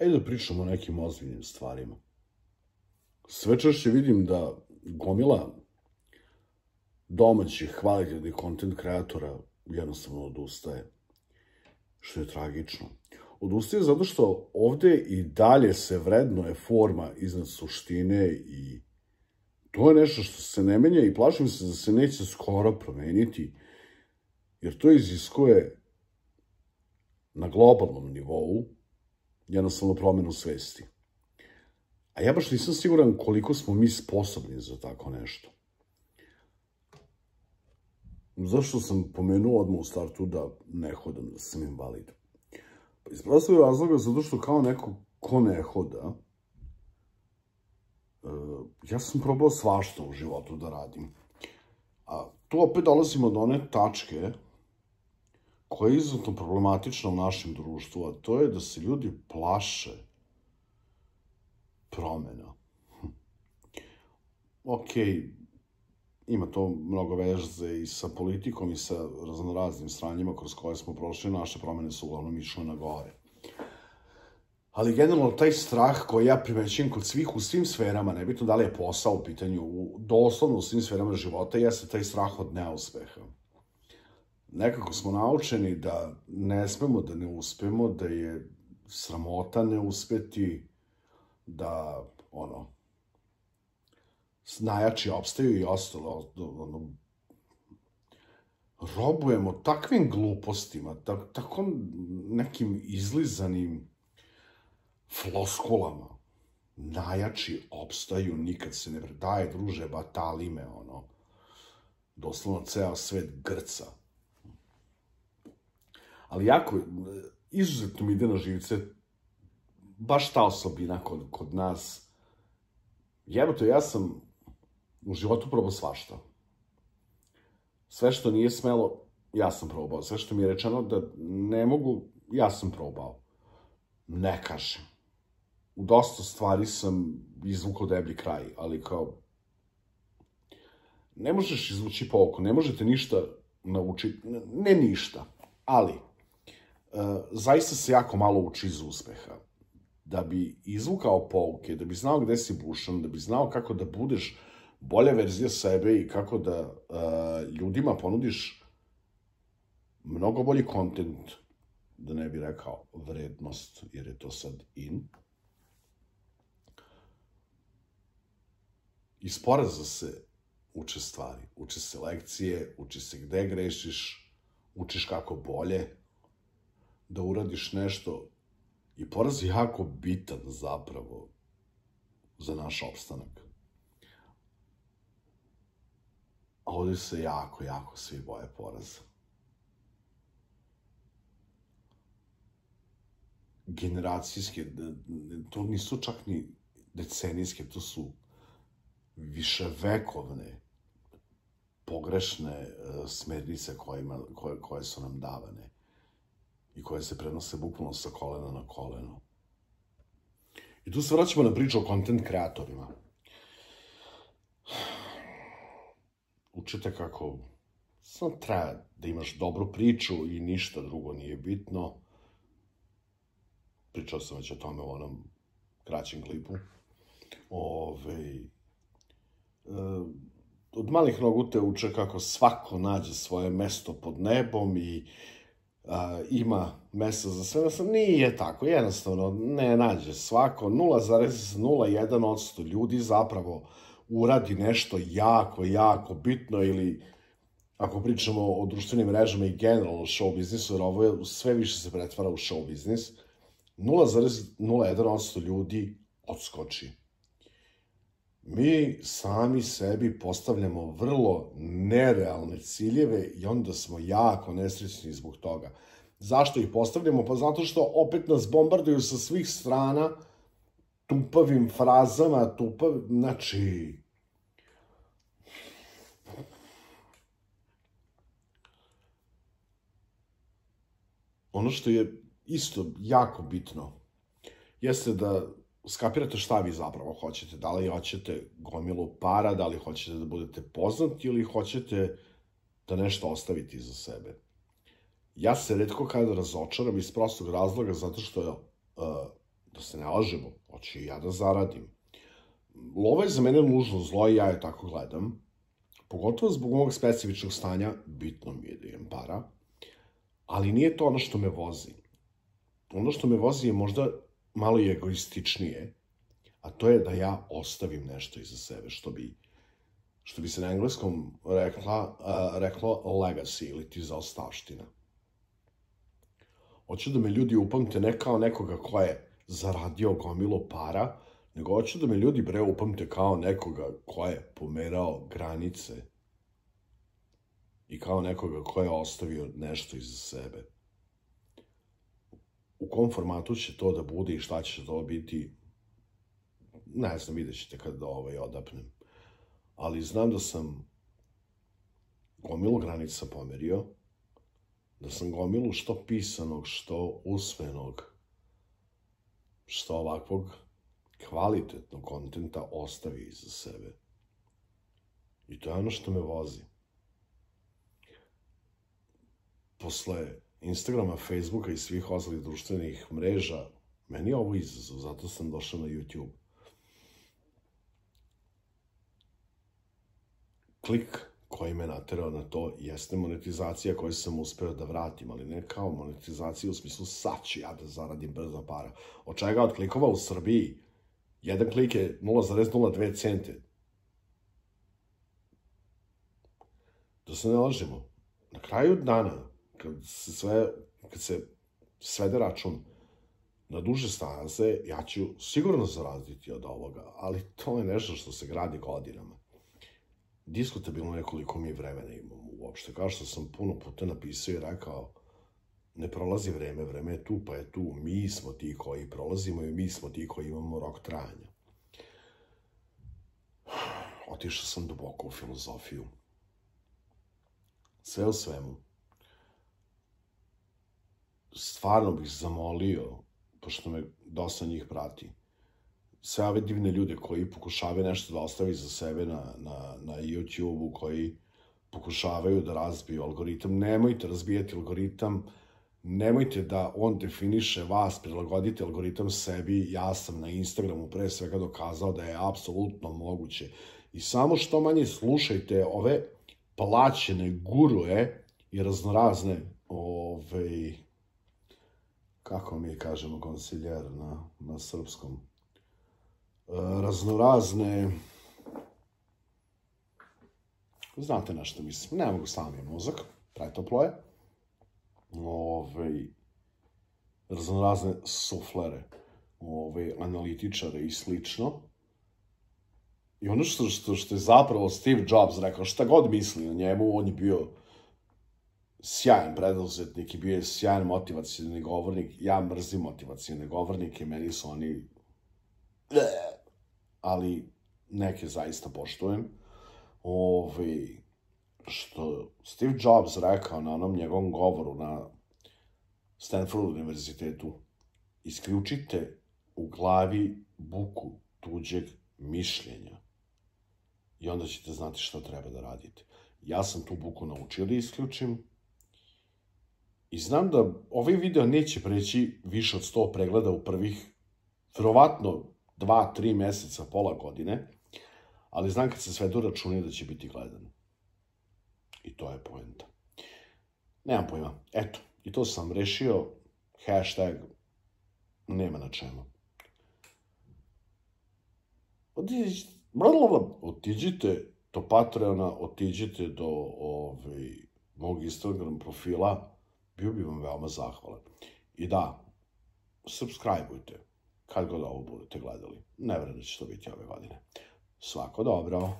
Ajde da pričamo o nekim ozbiljnim stvarima. Sve češće vidim da gomila domaćih kvalitetnih kontent kreatora jednostavno odustaje, što je tragično. Odustaje zato što ovde i dalje se vrednuje forma iznad suštine i to je nešto što se ne menja i plašim se da se neće skoro promeniti, jer to iziskuje na globalnom nivou jednostavno promenu svesti. A ja baš nisam siguran koliko smo mi sposobni za tako nešto. Zašto sam pomenuo odmah u startu da ne hodam, da sam invalid? Pa iz prostog razloga zato što kao neko ko ne hoda, ja sam probao svašta u životu da radim. A tu opet dolazimo do one tačke koja je izuzetno problematična u našem društvu, a to je da se ljudi plaše promena. Okej, ima to mnogo veze i sa politikom i sa raznoraznim stranjima kroz koje smo prošli, naše promene su uglavnom išle na gore. Ali generalno taj strah koji ja primećujem kod svih u svim sferama, nebitno da li je posao u pitanju, doslovno u svim sferama života, jeste taj strah od neuspeha. Nekako smo naučeni da ne smemo da ne uspemo, da je sramota ne uspeti, da, najjači opstaju i ostalo, robujemo takvim glupostima, tako nekim izlizanim floskulama. Najjači opstaju, nikad se ne predaje, druže, batali me, doslovno ceo svet grca. Ali jako, izuzetno mi ide na živce baš ta osobina kod nas. Jebote, ja sam u životu probao svašta. Sve što nije smelo, ja sam probao. Sve što mi je rečeno da ne mogu, ja sam probao. Ne kažem. U dosta stvari sam izvukao deblji kraj, ali kao... Ne možeš izvući pouku, ne možete ništa naučiti, ne ništa, ali zaista se jako malo uči iz uspeha. Da bi izvukao pouke, da bi znao gde si bušan, da bi znao kako da budeš bolja verzija sebe i kako da ljudima ponudiš mnogo bolji kontent, da ne bi rekao vrednost, jer je to sad in. Iz poraza se uče stvari, uče se lekcije, uči se gde grešiš, učiš kako bolje da uradiš nešto. I poraz je jako bitan zapravo za naš opstanak. A ovdje se jako svi boje poraza. Generacijske, to nisu čak ni decenijske, to su viševekovne pogrešne smernice koje su nam davane i koje se prenose bukvalno sa kolena na koleno. I tu se vraćamo na priču o kontent kreatorima. Učite kako samo treba da imaš dobru priču i ništa drugo nije bitno. Pričao sam već o tome u onom kraćem klipu. Od malih nogu te uče kako svako nađe svoje mesto pod nebom i ima mesta za sve. Nije tako, jednostavno ne nađe svako. 0,01% ljudi zapravo uradi nešto jako bitno ili ako pričamo o društvenim mrežama i generalno show biznisu, jer ovo sve više se pretvara u show biznis, 0,01% ljudi odskoči. Mi sami sebi postavljamo vrlo nerealne ciljeve i onda smo jako nesrećni zbog toga. Zašto ih postavljamo? Pa zato što opet nas bombarduju sa svih strana tupavim frazama, znači... Ono što je isto jako bitno jeste da skapirate šta vi zapravo hoćete. Da li hoćete gomilu para, da li hoćete da budete poznati ili hoćete da nešto ostavite iza sebe. Ja se retko kada razočaram iz prostog razloga zato što Da se ne lažemo, hoću i ja da zaradim. Lova je za mene nužno zlo i ja je tako gledam. Pogotovo zbog mog specifičnog stanja, bitno mi je da imam para, ali nije to ono što me vozi. Ono što me vozi je možda malo i egoističnije, a to je da ja ostavim nešto iza sebe, što bi se na engleskom reklo legacy ili ti zaostavština. Hoću da me ljudi upamte ne kao nekoga ko je zaradio gomilo para, nego hoću da me ljudi upamte kao nekoga ko je pomerao granice i kao nekoga ko je ostavio nešto iza sebe. U kom formatu će to da bude i šta će to biti, ne znam, vidjet ćete kad odapnem. Ali znam da sam gomilu granica pomerio, da sam gomilu što pisanog, što usmenog, što ovakvog kvalitetnog kontenta ostavio iza sebe. I to je ono što me vozi. Posle Instagrama, Facebooka i svih ostalih društvenih mreža, meni je ovo izazov, zato sam došao na YouTube. Klik koji me naterao na to jeste monetizacija koju sam uspeo da vratim, ali ne kao monetizacija u smislu sad ću ja da zaradim brzo para. Od čega od klikova u Srbiji jedan klik je 0,02 cente. Da se ne lažemo. Na kraju dana, kad se svede račun na duže staze, ja ću sigurno zaraditi od ovoga, ali to je nešto što se gradi godinama. Diskutabilno nekoliko mi vremena imamo uopšte. Kao što sam puno puta napisao i rekao, ne prolazi vreme, vreme je tu, pa je tu. Mi smo ti koji prolazimo i mi smo ti koji imamo rok trajanja. Otišao sam duboko u filozofiju. Sve u svemu, stvarno bih zamolio, pošto me dosta njih prati, sve ove divne ljude koji pokušavaju nešto da ostavi za sebe na YouTube-u, koji pokušavaju da razbiju algoritam, nemojte razbijati algoritam, nemojte da on definiše vas, prilagodite algoritam sebi. Ja sam na Instagramu pre svega dokazao da je apsolutno moguće. I samo što manje slušajte ove plaćene gurue i raznorazne, kako mi kažemo konsiljer na srpskom, raznorazne, znate na što mislim, ne mogu staviti mozak, pretoplo je, raznorazne suflere, analitičare i slično. I ono što je zapravo Steve Jobs rekao, šta god misli o njemu, on je bio sjajan preduzetnik i bio je sjajan motivacioni govornik. Ja mrzim motivacione govornike, meni su oni, ali neke zaista poštujem. Što Steve Jobs rekao na onom njegovom govoru na Stanford univerzitetu, isključite u glavi buku tuđeg mišljenja i onda ćete znati što treba da radite. Ja sam tu buku naučio da isključim i znam da ovaj video neće preći više od 100 pregleda u prvih, verovatno, 2-3 meseca, pola godine, ali znam kad se sve doračuni da će biti gledan. I to je poenta. Nemam pojma. Eto, i to sam rešio. Hashtag nema na čemu. Otiđite do Patreona, otiđite do mog Instagram profila, bio bi vam veoma zahvalan. I da, subscribe-ujte kad god ovo budete gledali. Ne verujem da će to biti ove godine. Svako dobro.